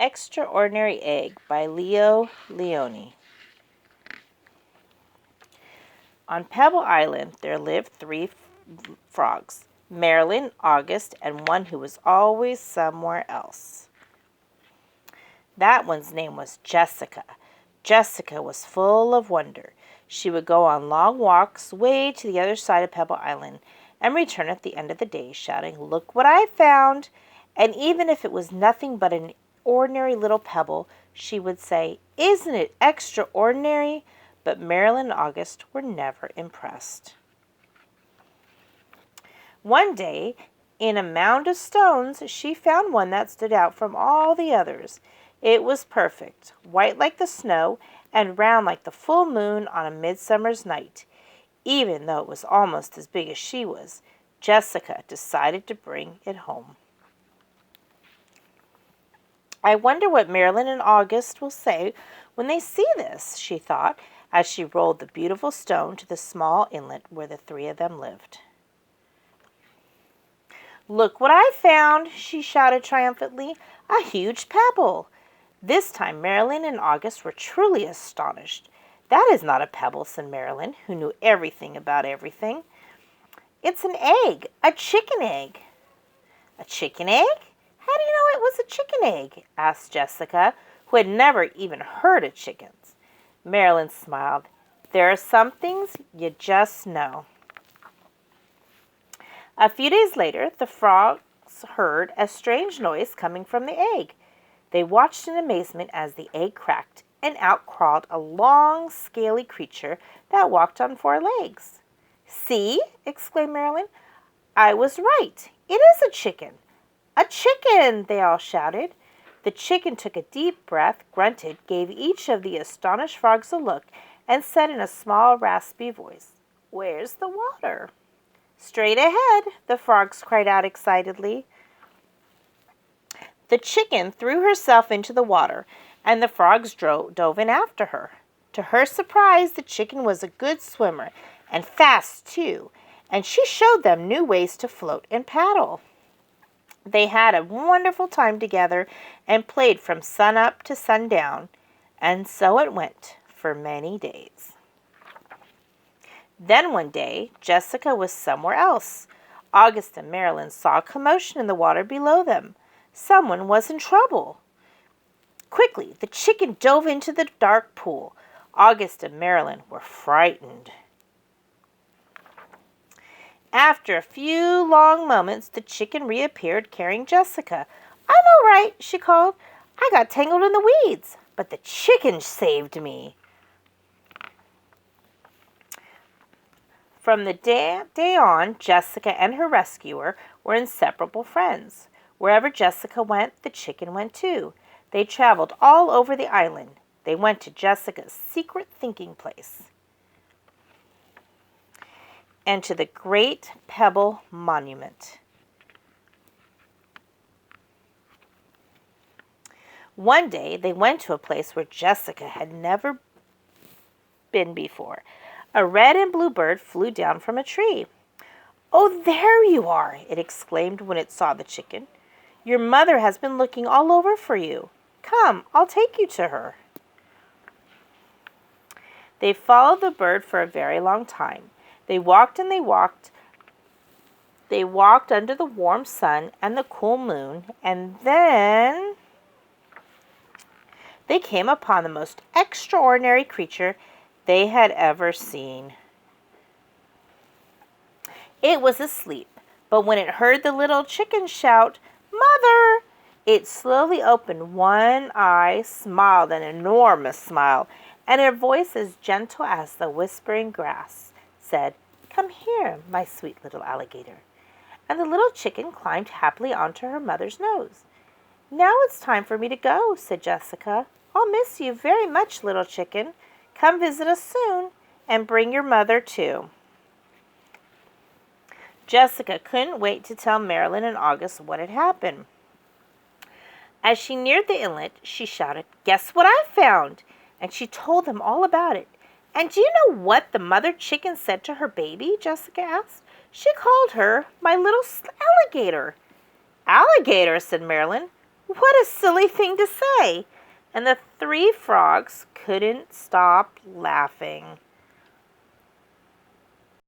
Extraordinary Egg by Leo Lionni. On Pebble Island there lived three frogs, Marilyn, August, and one who was always somewhere else. That one's name was Jessica. Jessica was full of wonder. She would go on long walks way to the other side of Pebble Island and return at the end of the day shouting, "Look what I found!" And even if it was nothing but an ordinary little pebble, she would say, "Isn't it extraordinary?" But Marilyn and August were never impressed. One day, in a mound of stones, she found one that stood out from all the others. It was perfect, white like the snow, and round like the full moon on a midsummer's night. Even though it was almost as big as she was, Jessica decided to bring it home. "I wonder what Marilyn and August will say when they see this," she thought, as she rolled the beautiful stone to the small inlet where the three of them lived. "Look what I found!" she shouted triumphantly. "A huge pebble!" This time Marilyn and August were truly astonished. "That is not a pebble," said Marilyn, who knew everything about everything. "It's an egg, a chicken egg." "A chicken egg? How do you know it was a chicken egg?" asked Jessica, who had never even heard of chickens. Marilyn smiled. "There are some things you just know." A few days later, the frogs heard a strange noise coming from the egg. They watched in amazement as the egg cracked, and out crawled a long, scaly creature that walked on 4 legs. "See!" exclaimed Marilyn. "I was right. It is a chicken." "A chicken!" they all shouted. The chicken took a deep breath, grunted, gave each of the astonished frogs a look, and said in a small, raspy voice, "Where's the water?" "Straight ahead," the frogs cried out excitedly. The chicken threw herself into the water, and the frogs dove in after her. To her surprise, the chicken was a good swimmer, and fast too, and she showed them new ways to float and paddle. They had a wonderful time together and played from sun up to sundown, and so it went for many days. Then one day, Jessica was somewhere else. August and Marilyn saw a commotion in the water below them. Someone was in trouble. Quickly, the chicken dove into the dark pool. August and Marilyn were frightened. After a few long moments, the chicken reappeared carrying Jessica. "I'm all right," she called. "I got tangled in the weeds, but the chicken saved me." From the day on, Jessica and her rescuer were inseparable friends. Wherever Jessica went, the chicken went too. They traveled all over the island. They went to Jessica's secret thinking place and to the Great Pebble Monument. One day, they went to a place where Jessica had never been before. A red and blue bird flew down from a tree. "Oh, there you are!" it exclaimed when it saw the chicken. "Your mother has been looking all over for you. Come, I'll take you to her." They followed the bird for a very long time. They walked and they walked. They walked under the warm sun and the cool moon, and then they came upon the most extraordinary creature they had ever seen. It was asleep, but when it heard the little chicken shout, "Mother!" it slowly opened one eye, smiled an enormous smile, and a voice as gentle as the whispering grass said, "Come here, my sweet little alligator." And the little chicken climbed happily onto her mother's nose. "Now it's time for me to go," said Jessica. "I'll miss you very much, little chicken. Come visit us soon, and bring your mother too." Jessica couldn't wait to tell Marilyn and August what had happened. As she neared the inlet, she shouted, "Guess what I found?" And she told them all about it. "And do you know what the mother chicken said to her baby?" Jessica asked. "She called her my little alligator." "Alligator," said Marilyn. What a silly thing to say! And the three frogs couldn't stop laughing.